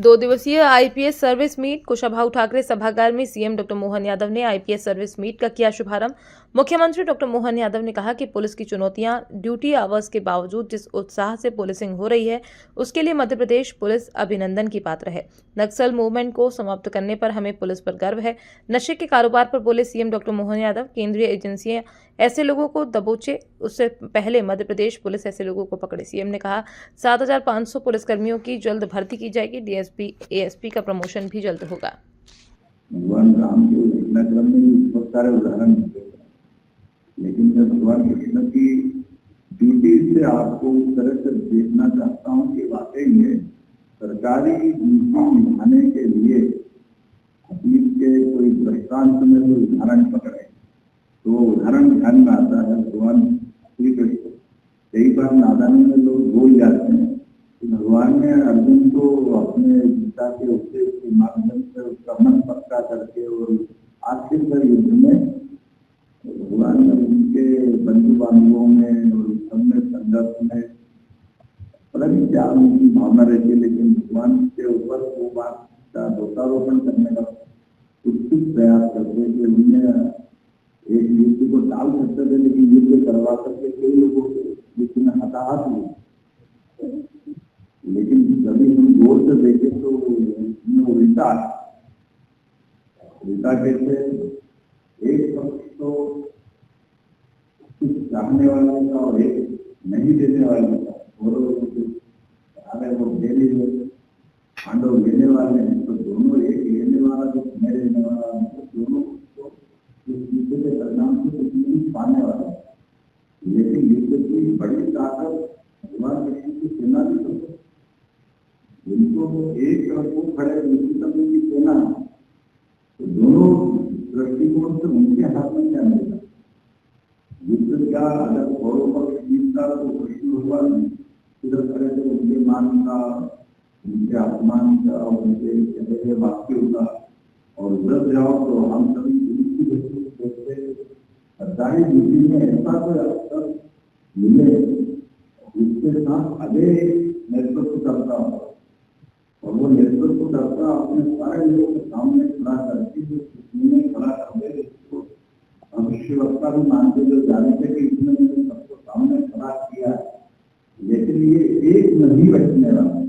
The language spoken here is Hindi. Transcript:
2 दिवसीय IPS service meet Kushabhau Thakre सभागार में सीएम डॉक्टर मोहन यादव ने आईपीएस सर्विस मीट का किया शुभारंभ। मुख्यमंत्री डॉक्टर मोहन यादव ने कहा कि पुलिस की चुनौतियां, ड्यूटी आवर्स के बावजूद जिस उत्साह से पुलिसिंग हो रही है उसके लिए मध्य प्रदेश पुलिस अभिनंदन की पात्र है। नक्सल मूवमेंट को समाप्त करने पर हमें पुलिस पर गर्व है। नशे के कारोबार पर बोले सीएम डॉक्टर मोहन यादव, केंद्रीय एजेंसियां ऐसे लोगों को दबोचे, उससे पहले मध्य प्रदेश पुलिस ऐसे लोगों को पकड़े। सीएम ने कहा 7,500 पुलिसकर्मियों की जल्द भर्ती की जाएगी। डीएसपी एएसपी का प्रमोशन भी जल्द होगा। भगवान राम के घटनाक्रम में बहुत सारे उदाहरण मिलते हैं, लेकिन मैं भगवान कृष्ण की ड्यूटी से आपको उस तरह से देखना चाहता हूँ कि वाकई में सरकारी ड्यूटी निभाने के लिए अतीत के कोई दृष्टांत में कोई उदाहरण पकड़े तो उदाहरण ध्यान में आता है भगवान श्री कृष्ण। कई बार नादानी में लोग बोल जाते हैं कि भगवान ने अर्जुन को अपने गीता के उपदेश के माध्यम से उसका मन पक्का करके और आखिर में युद्ध में भगवान ने उनके बंधु बांधवों में और सब में संघर्ष में पता नहीं क्या उनकी भावना रहती है, लेकिन भगवान के ऊपर वो बात का दोषारोपण करने का उत्सुक प्रयास करते थे। उन्हें एक युद्ध को टाल सकते थे, लेकिन युद्ध करवा करके कई लोगों को युद्ध में हताहत हुए। लेकिन कभी हम गौर से देखें तो उल्टा कैसे एक पक्ष तो कुछ चाहने वाले का और एक नहीं देने वाले का, और वो दे लीजिए पांडव लेने वाले हैं तो दोनों, एक लेने वाला जो नहीं लेने वाला, दोनों युद्ध के परिणाम से कुछ नहीं पाने वाला। लेकिन युद्ध की बड़ी ताकत भगवान कृष्ण की सेना भी तो जिनको एक तरफ वो खड़े दूसरी तरफ की सेना, तो दोनों दृष्टिकोण से उनके हाथ में क्या मिलेगा। युद्ध का अगर कौरव पक्ष जीतता तो कृष्ण भगवान इधर खड़े थे, उनके मान का, उनके अपमान का, उनके कहे वाक्यों का, और उधर जाओ तो हम सभी सरकारी ड्यूटी में ऐसा कोई अवसर मिले जिसके साथ अजय नेतृत्व करता हो और वो नेतृत्व करता अपने सारे लोगों के सामने खड़ा करके जो खड़ा कर दे, उसको भविष्यवक्ता भी मानते जो जाने थे कि इसने सबको सामने खड़ा किया, लेकिन ये एक नहीं बचने वाला।